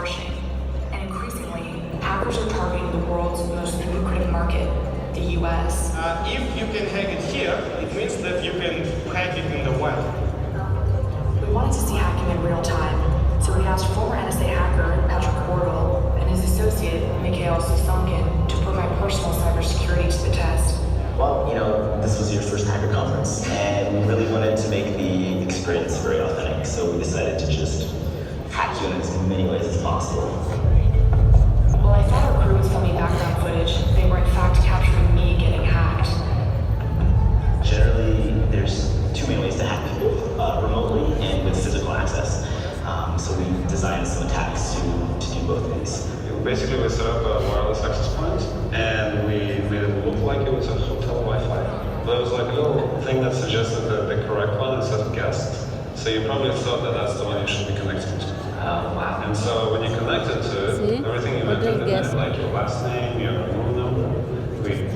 flourishing. And increasingly, hackers are targeting the world's most lucrative market, the US. If you can hack it here, it means that you can hack it in the web. We wanted to see hacking in real time, so we asked former NSA hacker Patrick Wardle and his associate Mikhail Susankin to put my personal cybersecurity to the test. Well, this was your first hacker conference, and we really wanted to make the experience very authentic, so we decided to just hack you in as many ways as possible. Well, I thought our crew was filming background footage. They were in fact capturing me getting hacked. Generally, there's two main ways to hack people, remotely and with physical access. So we designed some attacks to do both of these. Basically, we set up a wireless access point, and we made it look like it was a hotel Wi-Fi. But it was like a little thing that suggested that the correct one instead of guest. So you probably thought that that's the one you should be connected to. Wow. And so when you connected to it, everything you entered in there, like your last name, your room number, we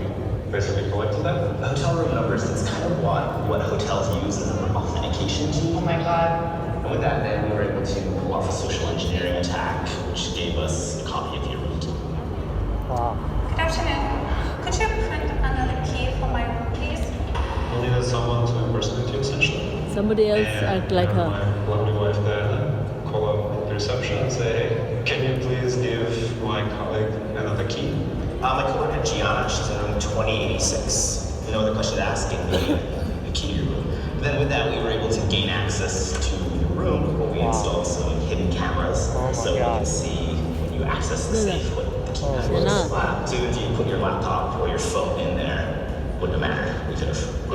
basically collected that. The hotel room numbers, that's kind of what hotels use as an authentication key. Oh my god. And with that, then we were able to pull off a social engineering attack, which gave us a copy of your room. Wow. Good afternoon. Could you print another key for my room, please? We needed someone to impersonate you, essentially. Somebody else And act like her. my lovely wife Diana call up the reception and say, hey, can you please give my colleague another key? My coworker Gianna, she's in room 2086. No other question to ask, gave me the key to your room. And then with that, we were able to gain access to your room, where we installed some hidden cameras, so we can see when you access the safe what the key password is. So even if you put your laptop or your phone in there, wouldn't matter. We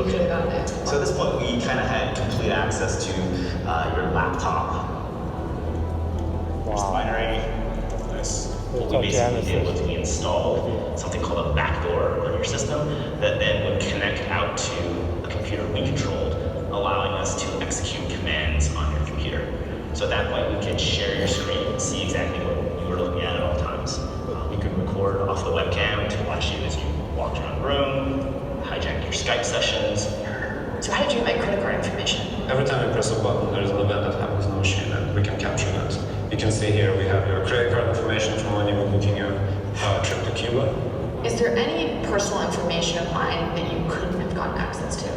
could have gotten it. So at this point, we kind of had complete access to your laptop. There's the binary. Nice. What we basically did was we installed something called a backdoor on your system that then would connect out to a computer we controlled, allowing us to execute commands on your computer. So at that point, we could share your screen and see exactly what you were looking at all times. We could record off the webcam to watch you as you walked around the room, hijack your Skype sessions. So how did you get my credit card information? Every time you press a button, there's an event that happens on the machine, and we can capture that. You can see here we have your credit card information from when you were booking your trip to Cuba. Is there any personal information of mine that you couldn't have gotten access to?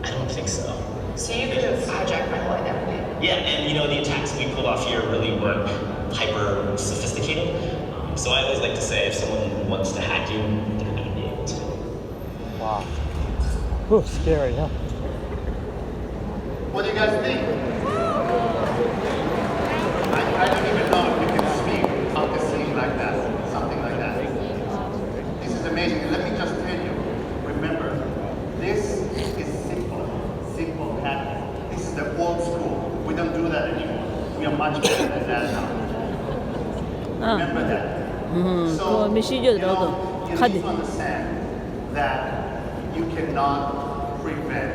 I don't think so. So you could have hijacked my whole identity? Yeah, and the attacks we pulled off here really weren't hyper sophisticated. So I always like to say if someone wants to hack you, they're going to be able to. Wow. Whew, scary, huh? What do you guys think? I don't even know if you can speak out the scene like that, something like that. This is amazing. And let me just tell you, remember, this is simple hacking. This is the old school. We don't do that anymore. We are much better than that now. Remember that. So, you need to understand that you cannot prevent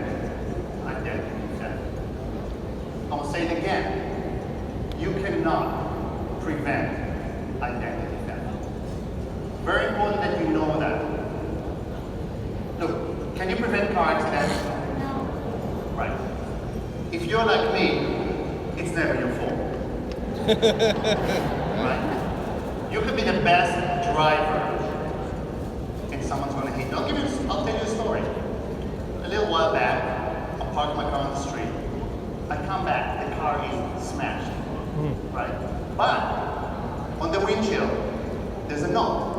identity theft. I'll say it again. You cannot prevent identity theft. Very important that you know that. Look, can you prevent car accidents? No. Right. If you're like me, it's never your fault. Right? You could be the best driver, and someone's going to hit you. I'll tell you a story. A little while back, I parked my car on the street. I come back, the car is smashed, right? But on the windshield, there's a note.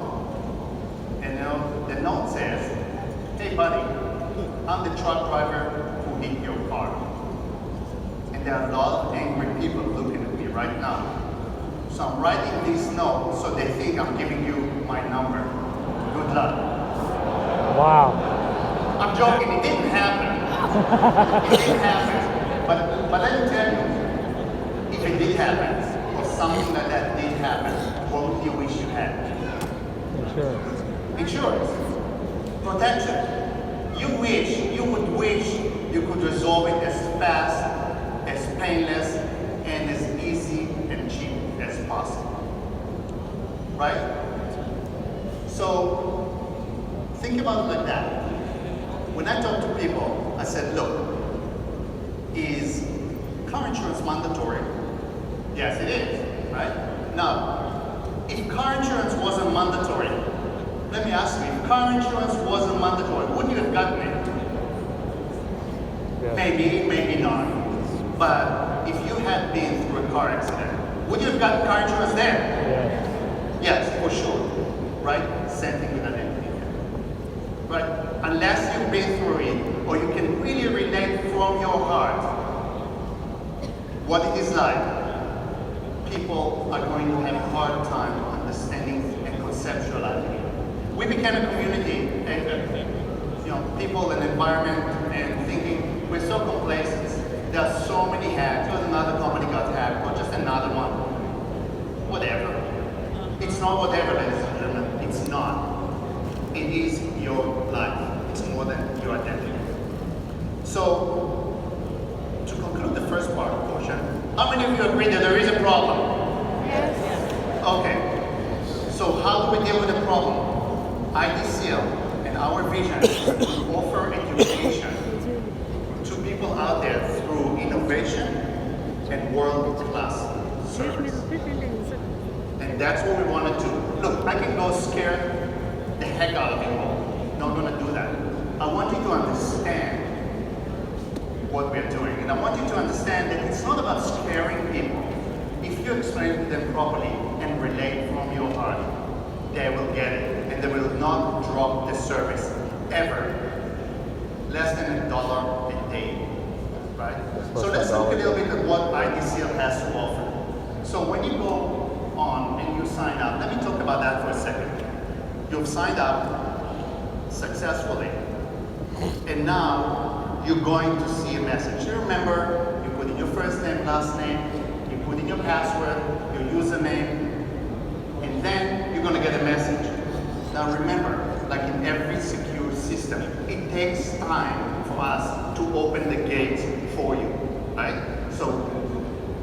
And the note says, hey buddy, I'm the truck driver who hit your car. And there are a lot of angry people looking at me right now. So I'm writing this note so they think I'm giving you my number. Good luck. Wow. I'm joking, it didn't happen. It didn't happen. But let me tell you, if it did happen, or something like that did happen, what would you wish you had? Insurance. Insurance. Protection. You would wish you could resolve it as fast, as painless, and as easy and cheap as possible. Right? So, think about it like that. When I talk to people, I said, look, is car insurance mandatory? Yes, it is, right? Now, if car insurance wasn't mandatory, let me ask you, if car insurance wasn't mandatory, would you have gotten it? Yeah. Maybe, maybe not. But if you had been through a car accident, would you have gotten car insurance then? Yeah. Yes, for sure. Right? Same thing with identity. Right? Unless you've been through it, or you can really relate from your heart what it is like, people are going to have a hard time understanding and conceptualizing it. We became a community, people and environment and thinking we're so complacent. There are so many hacks. Because another company got hacked, or just another one. Whatever. It's not whatever, ladies and gentlemen. It's not. It is your life. It's more than your identity. So, to conclude the first part of the portion, how many of you agree that there is a problem? Yes. Okay. So how do we deal with the problem? IDSeal and our vision is to offer education to people out there through innovation and world-class service. And that's what we want to do. Look, I can go scare the heck out of you all. Not going to do that. I want you to understand what we're doing. And I want you to understand that it's not about scaring people. If you explain to them properly and relate from your heart, they will get it. And they will not drop the service ever. Less than $1 a day. Right? So let's look a little bit at what IDSeal has to offer. So when you go on and you sign up, let me talk about that for a second. You've signed up successfully. And now you're going to see a message. You remember, you put in your first name, last name, you put in your password, your username, and then you're going to get a message. Now remember, like in every secure system, it takes time for us to open the gates for you, right? So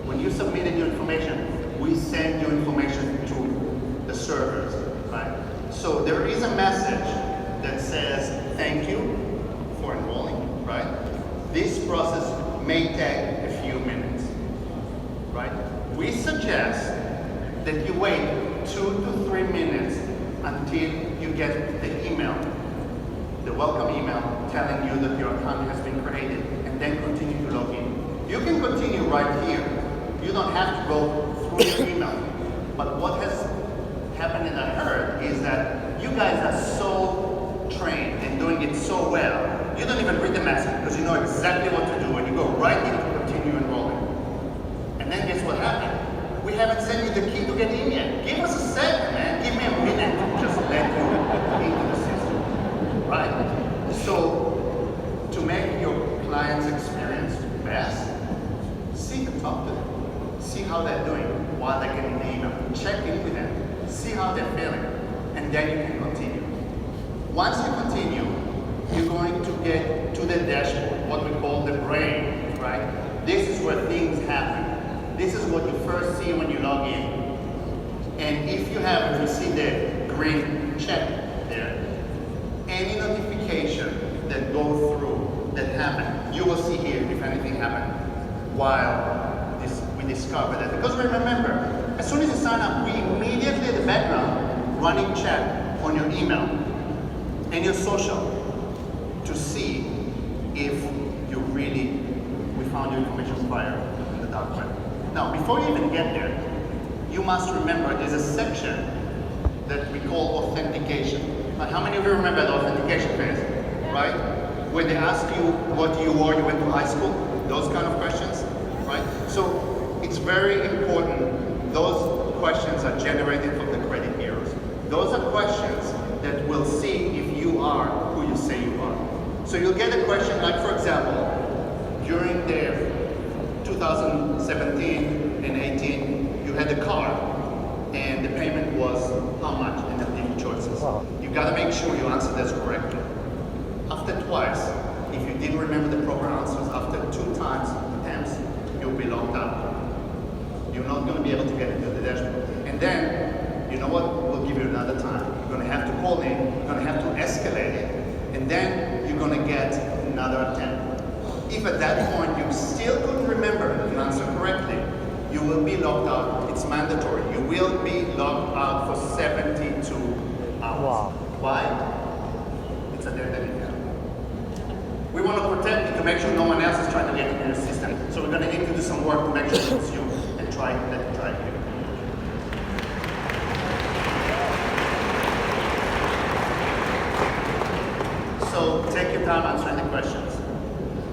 when you submitted your information, we send your information to the servers, right? So there is a message that says, thank you for enrolling, right? This process may take a few minutes, right? We suggest that you wait 2 to 3 minutes until you get the email, the welcome email telling you that your account has been created, and then continue to log in. You can continue right here. You don't have to go through your email. But what has happened and I heard is that you guys are so trained and doing it so well, you don't even read the message because you know exactly what to do and you go right in to continue enrolling. And then guess what happened? We haven't sent you the key to get in yet. Give us a second, man. Give me a minute to just let you into the system, right? So, to make your client's experience best, see and talk to them. See how they're doing while they're getting the email. Check in with them. See how they're feeling. And then you can continue. Once you continue, you're going to get to the dashboard, what we call the brain, right? This is where things happen. This is what you first see when you log in. And if you see the green check there, any notification that go through that happen, you will see here if anything happened while we discover that. Because remember, as soon as you sign up, we immediately in the background running check on your email and your social to see if we found your information prior in the dark web. Now, before you even get there, you must remember there's a section that we call authentication. Now, how many of you remember the authentication phase, right? Where they ask you what you are, you went to high school, those kind of questions, right? So it's very important. Those questions are generated from the credit bureaus. Those are questions that will see if you are who you say you are. So you'll get a question like, for example, during the 2017 and 18, you had a car, and the payment was how much, and the different choices. Wow. You gotta make sure you answer this correctly. After twice, if you didn't remember the proper answers, after 2 times attempts, you'll be locked out. You're not gonna be able to get into the dashboard. And then, you know what? We'll give you another time. You're gonna have to call in, you're gonna have to escalate it, and then you're gonna get another attempt. If at that point you still couldn't remember and answer correctly, you will be locked out. It's mandatory. You will will be logged out for 72 hours. Wow. Why? It's a data account. We want to protect you to make sure no one else is trying to get into your system. So we're going to need to do some work to make sure it's you and try you. So take your time answering the questions.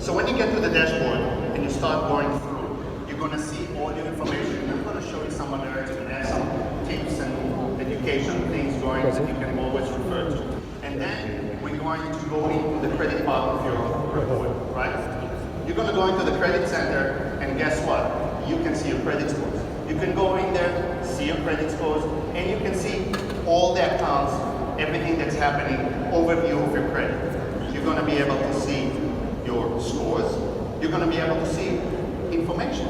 So when you get to the dashboard and you start going through, you're going to see all your information. I'm going to show you some alerts and have some tips and education things going that you can always refer to. And then we're going to go into the credit part of your report, right? You're going to go into the credit center and guess what? You can see your credit scores. You can go in there, see your credit scores, and you can see all the accounts, everything that's happening, overview of your credit. You're going to be able to see your scores. You're going to be able to see information.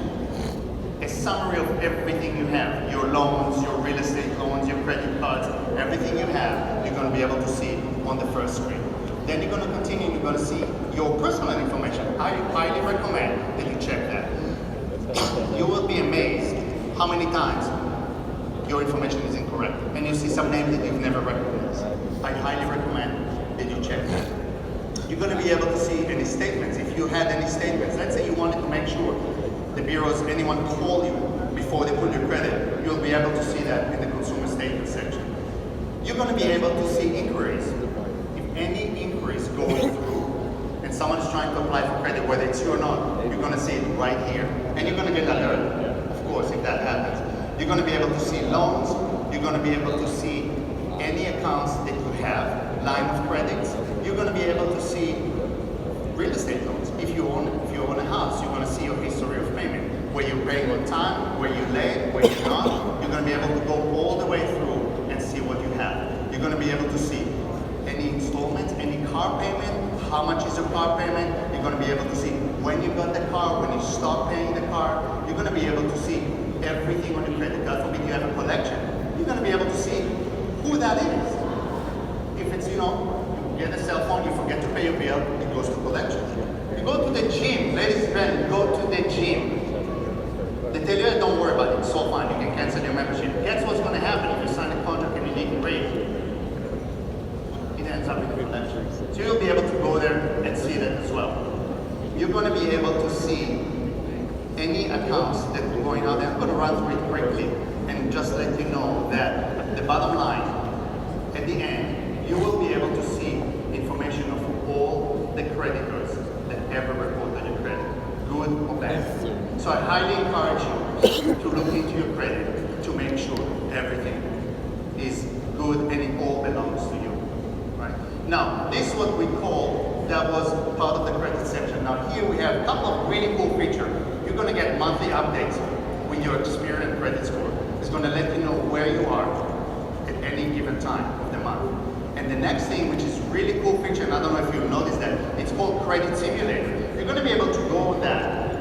A summary of everything you have. Your loans, your real estate loans, your credit cards, everything you have, you're going to be able to see on the first screen. Then you're going to continue, you're going to see your personal information. I highly recommend that you check that. You will be amazed how many times your information is incorrect. And you see some names that you've never recognized. I highly recommend that you check that. You're going to be able to see any statements. If you had any statements, let's say you wanted to make sure the bureaus, anyone call you before they put your credit, you'll be able to see that in the consumer statement section. You're going to be able to see inquiries. If any inquiries going through and someone is trying to apply for credit, whether it's you or not, you're going to see it right here. And you're going to get alerted, of course, if that happens. You're going to be able to see loans. You're going to be able to see any accounts that you have, line of credits. You're going to be able to see real estate loans. If you own a house, you're going to see your history of payment. Where you're paying on time, where you're late, where you're not. You're going to be able to go all the way through and see what you have. You're going to be able to see any installments, any car payment, how much is your car payment. You're going to be able to see when you got the car, when you stop paying the car. You're going to be able to see everything on your credit card. God forbid you have a collection. You're going to be able to see who that is. If it's, you get a cell phone, you forget to pay your bill, it goes to collection. You go to the gym, ladies and gentlemen, go to the gym. They tell you, don't worry about it, it's so fine, you can cancel your membership. Guess what's going to happen if you sign a contract and you need to pay? It ends up in collection. So you'll be able to go there and see that as well. You're going to be able to see any accounts that are going out there. I'm going to run through it quickly and just let you know that the bottom line, at the end, you will be able to see information of all the creditors that ever reported your credit, good or bad. So I highly encourage you to look into your credit to make sure everything is good and it all belongs to you. Right? Now, this is what we call, that was part of the credit section. Now here we have a couple of really cool features. You're going to get monthly updates with your Experian credit score. It's going to let you know where you are at any given time of the month. And the next thing, which is really cool feature, and I don't know if you'll notice that, it's called Credit Simulator. You're going to be able to go on that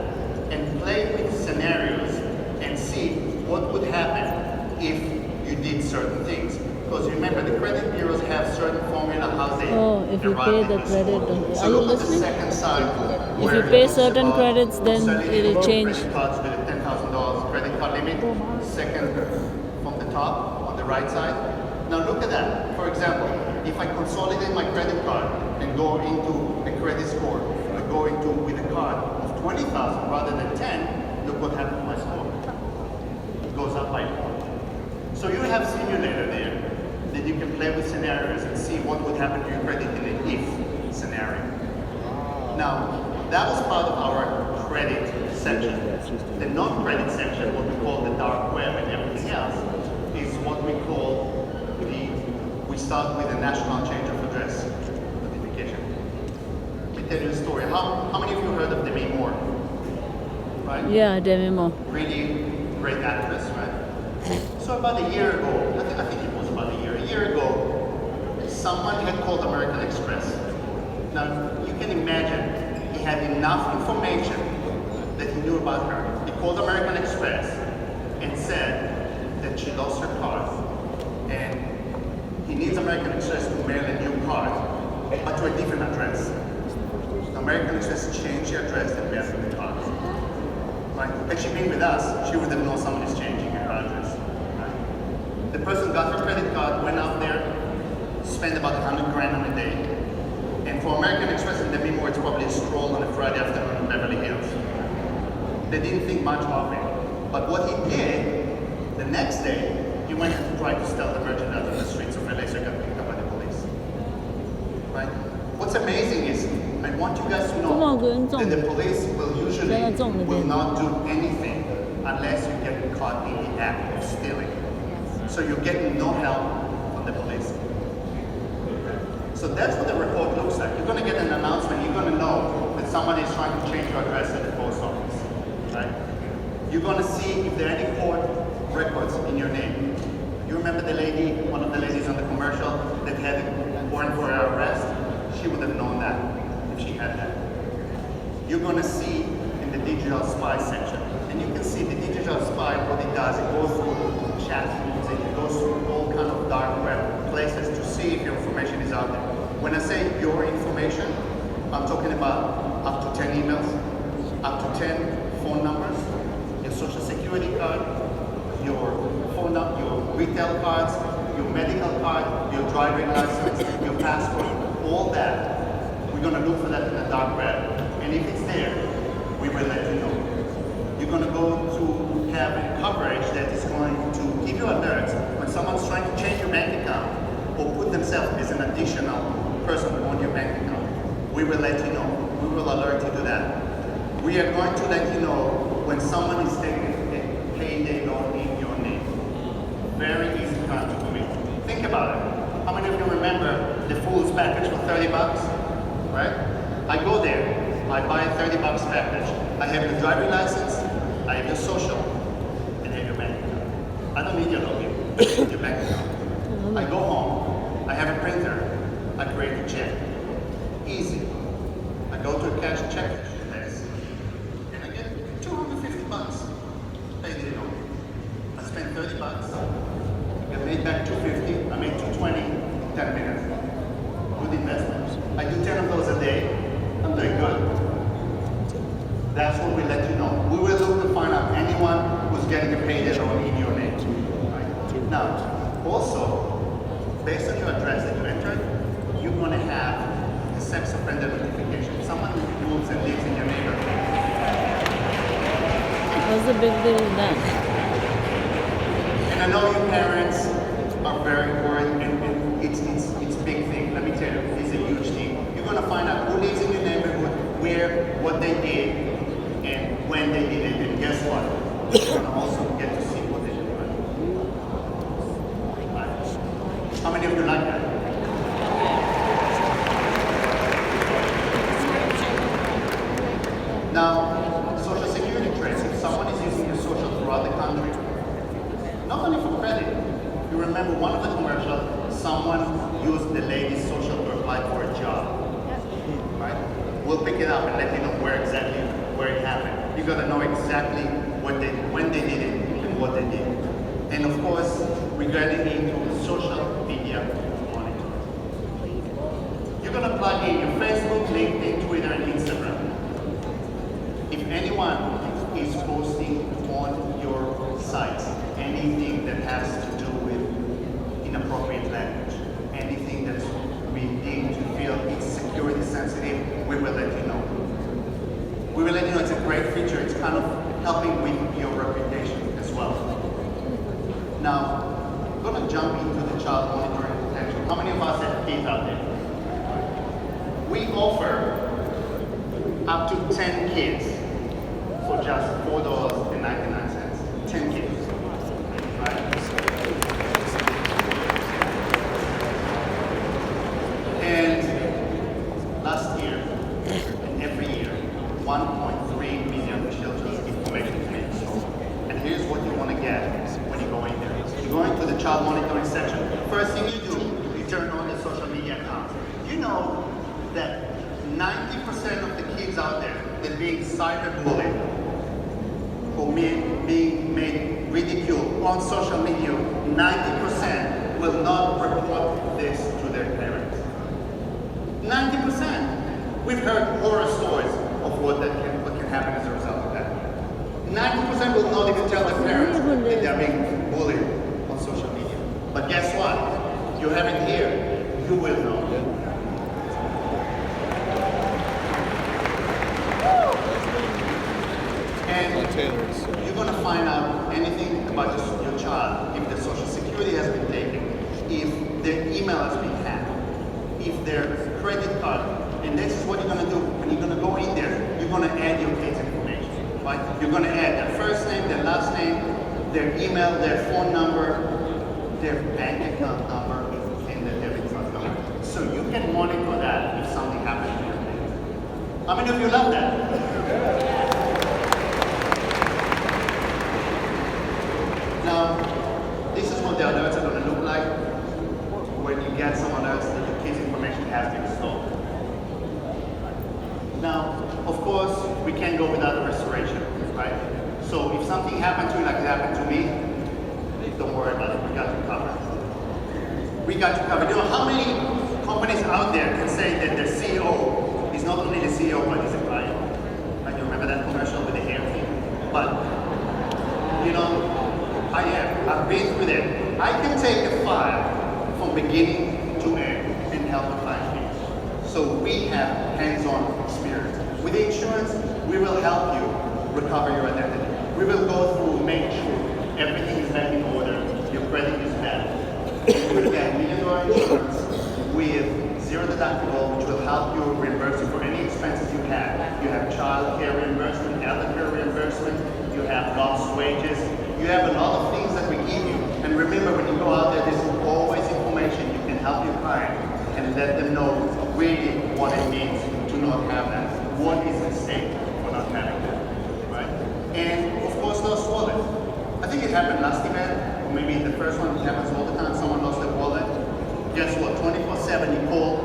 and play with scenarios and see what would happen if you did certain things. Because remember, the credit bureaus have certain formula how they if you pay the credit, so are you look at the listening? second side. If you pay certain credits, then it'll change. Credit cards with a $10,000 credit card limit. Second from the top on the right side. Now look at that. For example, if I consolidate my credit card and go into a credit score, I go into with a card of 20,000 rather than 10, look what happened to my score. It goes up by 4. So you have simulator there that you can play with scenarios and see what would happen to your credit in an if scenario. Now, that was part of our credit section. The non-credit section, what we call the dark web and everything else, is what we call we start with a national change of address notification. Let me tell you a story. How many of you heard of Demi Moore? Right? Yeah, Demi Moore. Really great actress, right? So about a year ago, I think it was about a year ago, someone had called American Express. Now, you can imagine he had enough information that he knew about her. He called American Express and said that she lost her card and he needs American Express to mail a new card, but to a different address. American Express changed the address and mailed the card. Right? Had she been with us, she would have known somebody's changing her address. Right? credit card, went out there, spent about 100 grand on a day. And for American Express and Demi Moore, it's probably a stroll on a Friday afternoon in Beverly Hills. They didn't think much of it. But what he did, the next day, he went and tried to steal the merchandise on the streets of LA, so he got picked up by the police. Right? What's amazing is, I want you guys to know that the police will will not do anything unless you get caught in the act of stealing. So you're getting no help from the police. So that's what the report looks like. You're going to get an announcement. You're going to know that somebody is trying to change your address at the post office. Right? You're going to see if there are any court records in your name. You remember the lady, one of the ladies on the commercial that had a warrant for her arrest? She would have known that if she had that. You're going to see in the digital spy section. And you can see the digital spy, what it does, it goes through chat rooms, it goes through all kind of dark web places to see if your information is out there. When I say your information, I'm talking about up to 10 emails, up to 10 phone numbers, your social security card, your phone number, your retail cards, your medical card, your driving license, your passport, all that. We're going to look for that in the dark web. And if it's there, we will let you know. You're going to go to have a coverage that is going to give you alerts when someone's trying to change your bank account or put themselves as an additional person on your bank account. We will let you know. We will alert you to that. We are going to let you know when someone is taking a payday loan in your name. Very easy time to do it. Think about it. How many of you remember the Fool's package for 30 bucks? Right? I go there, I buy a 30 bucks package. I have your driving license, I have your social, and I have your bank account. I don't need your login, I need your bank account. I go home, I have a printer, I create a check. Easy. I go to a cash check desk, and I get 250 bucks. Pay the loan. I spent 30 bucks, I made back 250, I made 220, 10 minutes. Good investment. I do 10 of those a day, I'm doing good. That's what we let you know. We will look to find out anyone who's getting a payday loan in your name. Right? Now, also, based on your address that you entered, you're going to have a sex offender notification. Someone who moves and lives in your neighborhood. What's the big deal with that? And I know your parents are very worried, and it's a big thing. Let me tell you, it's a huge thing. You're going to find out who lives in your neighborhood, where, what they did, and when they did it. And guess what? You're going to also get to see what they did. Right? How many of you like that? Now, social security trace. If someone is using your social throughout the country, not only for credit. You remember one of the commercials, someone used the lady's social to apply for a job. Right? We'll pick it up and let you know where it happened. You gotta know exactly when they did it and what they did. And of course, we're getting into social media monitoring. You're gonna plug in your Facebook, LinkedIn, Twitter, and Instagram. If anyone is posting on your sites anything that has to do with inappropriate language, anything that we deem to feel it's security sensitive, we will let you know. We will let you know it's a great feature. It's kind of helping with your reputation as well. Now, I'm going to jump into the child monitoring protection. How many of us have kids out there? We offer up to 10 kids for just $4.99. 10 kids. Right? And last year, and every year, 1.3 million children's information is being stolen. And here's what you want to get when you go in there. You go into the child monitoring section. First thing you do, you turn on your social media accounts. You know that 90% of the kids out there that are being cyberbullied or being made ridiculed on social media, 90% will not report this to their parents. 90%. We've heard horror stories of what can happen as a result of that. 90% will not even tell their parents that they're being bullied on social media. But guess what? you have it here, you will know. And you're going to find out anything about your child, if their social security has been taken, if their email has been hacked, if their credit card, and this is what you're going to do. When you're going to go in there, you're going to add your kids' information, right? You're going to add their first name, their last name, their email, their phone number, their bank account number, and their debit card number. So you can monitor that if something happens to your kids. How many of you love that? Now, this is what the alerts are going to look like when you get some alerts that the kids' information has been stolen. Now, of course, we can't go without a restoration, right? So if something happened to you like it happened to me, don't worry about it, we got you covered. We got you covered. You know how many companies out there can say that their CEO is not only the CEO, but he's a client? Like, you remember that commercial with the hair thing? But, you know, I am. I've been through that. I can take a file from beginning to end and help the client needs. So we have hands-on experience. With the insurance, we will help you recover your identity. We will go through, make sure everything is back in order, your credit is back. You will get $1 million insurance with zero deductible, which will help you reimburse you for any expenses you have. You have child care reimbursement, elder care reimbursement, you have lost wages, you have a lot of things that we give you. And remember, when you go out there, there's always information you can help your client and let them know really what it means to not have that. What is at stake for not having that, right? And of course, lost wallet. I think it happened last event, or maybe the first one. It happens all the time. Someone lost their wallet. Guess what? 24/7 you call,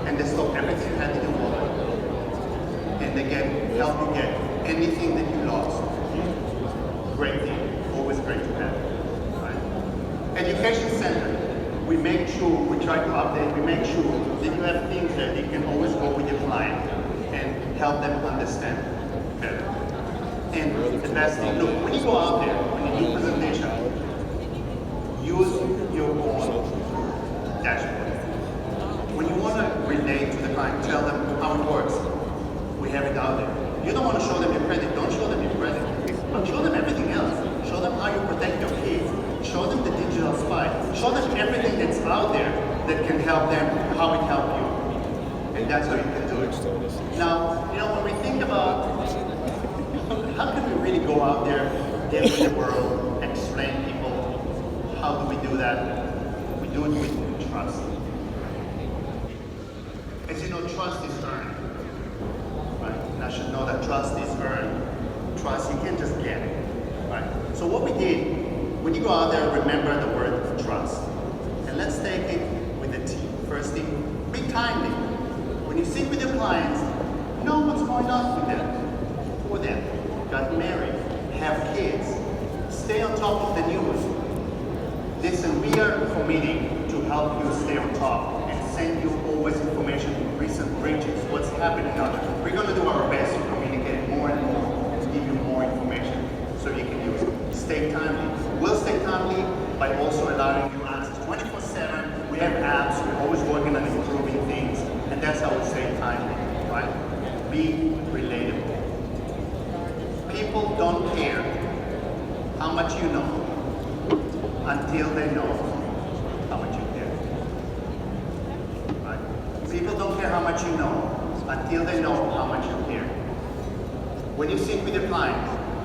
and they stop everything you had in your wallet, and they help you get anything that you lost. Great thing. Always great to have, right? Education center. We make sure, we try to update, we make sure that you have things that you can always go with your client and help them understand better. And the best thing, look, when you go out there, when you do presentation, use your own dashboard. When you want to relate to the client, tell them how it works. We have it out there. You don't want to show them your credit, don't show them your credit. But show them everything else. Show them how you protect your kids. Show them the digital spy. Show them everything that's out there that can help them, how it helped you. And that's how you can do it. Now, you know, when we think about how can we really go out there, get with the world, explain people, how do we do that? We do it with trust. As you know, trust is earned. Right? And I should know that trust is earned. Trust, you can't just get it. Right? So what we did, when you go out there, remember the word trust. And let's take it with a T. First thing, be timely. When you sit with your clients, know what's going on with them, for them. Got married, have kids, stay on top of the news. Listen, we are committing to help you stay on top and send you always information, recent breaches, what's happening out there. We're going to do our best to communicate more and more, to give you more information so you can use it. Stay timely. We'll stay timely by also allowing you access 24/7. We have apps, we're always working on improving things, and that's how we stay timely, right? Be relatable. People don't care how much you know until they know how much you care. Right? People don't care how much you know until they know how much you care. When you sit with your client,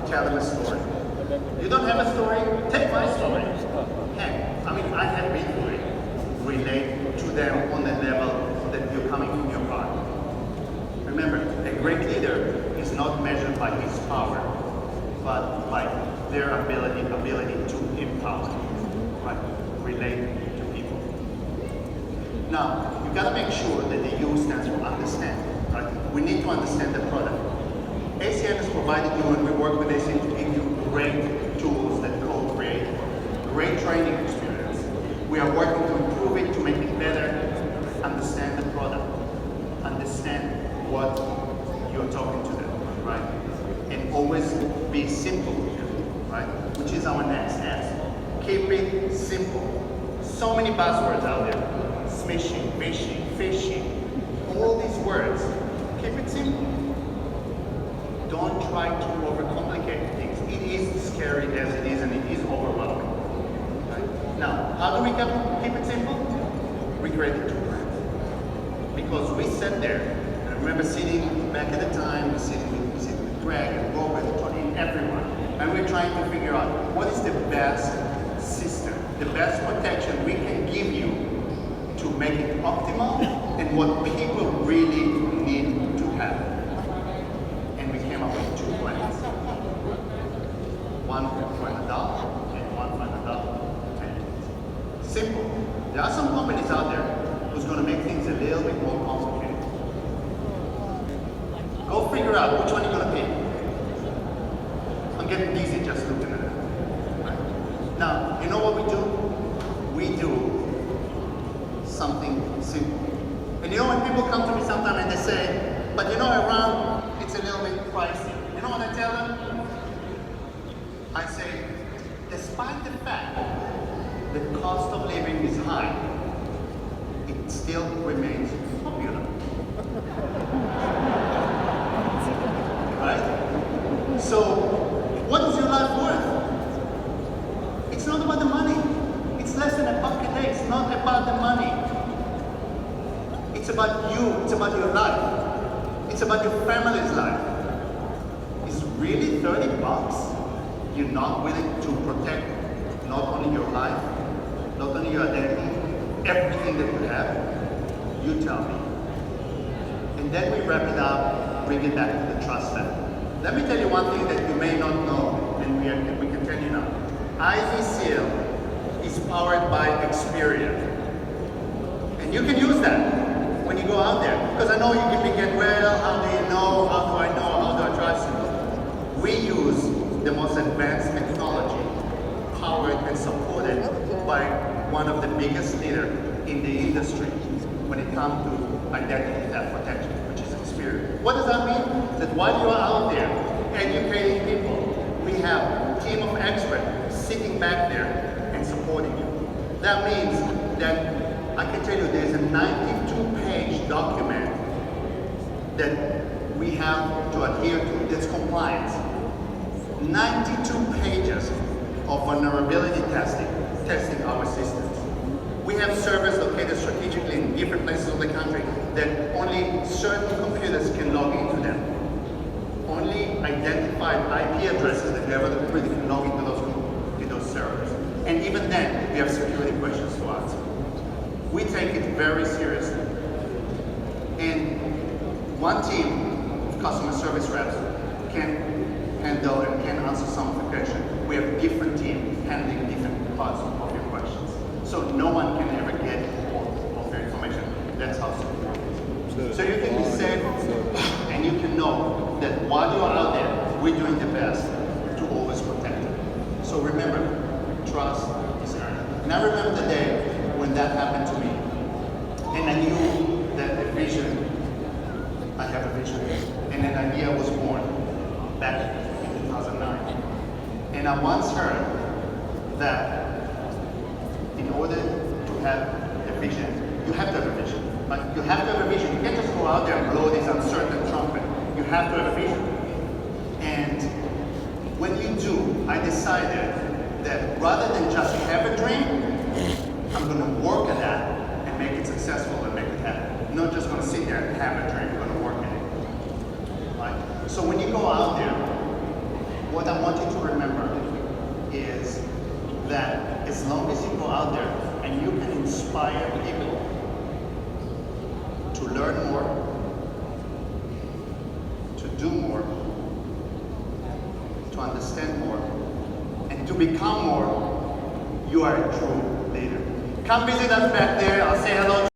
tell them a story. You don't have a story? Take my story. Heck, I mean, I have been through it. Relate to them on the level that you're coming from your heart. Remember, a great leader is not measured by his power, but by their ability to empower, right? Relate to people. Now, you gotta make sure that the U stands for understand, right? We need to understand the product. ACN has provided you, and we work with ACN to give you great tools that co-create great training experience. We are working to improve it, to make it better, understand the product, understand what you're talking to them, right? And always be simple with them, right? Which is our next step. Keep it simple So many buzzwords out there. Smishing, fishing, fishing. All these words. Keep it simple. Don't try to overcomplicate things. It is scary as it is, and it is overwhelming. Right? Now, how do we keep it simple? We created 2 brands. Because we sat there, and I remember sitting back at the time, sitting with Greg and Robert, Tony, and everyone, and we're trying to figure out what is the best system, the best protection we can give you to make it optimal and what people really need to have. And we came up with 2 plans. One for an adult and one for an adult. And simple. There are some companies out there who's going to make things a little bit more complicated. Go figure out which one you're going to pick. I'm getting dizzy just looking at it. Right? Now, you know what we do? We do something simple. And you know when people come to me sometimes and they say, but you know around it's a little bit pricey. You know what I tell them? I say, despite the fact the cost of living is high, it still remains popular. Right? So, what is your life worth? It's not about the money. It's less than $1 a day. It's not about the money. It's about you. It's about your life. It's about your family's life. Is really $30 you're not willing to protect not only your life, not only your identity, everything that you have? You tell me. And then we wrap it up, bring it back to the trust level. Let me tell you one thing that you may not know, and we can tell you now. IDSeal is powered by Experian. And you can use that when you go out there. Because I know you can begin, well, how do you know? How do I know? How do I trust you? We use the most advanced technology, powered and supported by one of the biggest leaders in the industry when it comes to identity theft protection, which is Experian. What does that mean? That while you are out there educating people, we have a team of experts sitting back there and supporting you. That means that I can tell you there's a 92-page document that we have to adhere to that's compliant. 92 pages of vulnerability testing our systems. We have servers located strategically in different places of the country that only certain computers can log into them. Only identified IP addresses that you have the ability can log into those servers. And even then, we have security questions to answer. We take it very seriously. And one team of customer service reps can handle and can answer some of the questions. We have different teams handling different parts of your questions. So no one can ever get all of your information. That's how secure it is. So you can be safe and you can know that while you are out there, we're doing the best to always protect it. So remember, trust is earned. And I remember the day when that happened to me. And I knew that the vision, I have a vision, and an idea was born back in 2009. And I once heard that in order to have a vision, you have to have a vision. But you have to have a vision. You can't just go out there and blow this uncertain trumpet. You have to have a vision. And when you do, I decided that rather than just have a dream, I'm going to work at that and make it successful and make it happen. I'm not just going to sit there and have a dream. I'm going to work at it. Right? So when you go out there, what I want you to remember is that as long as you go out there and you can inspire people to learn more, to do more, to understand more, and to become more, you are a true leader. Come visit us back there. I'll say hello.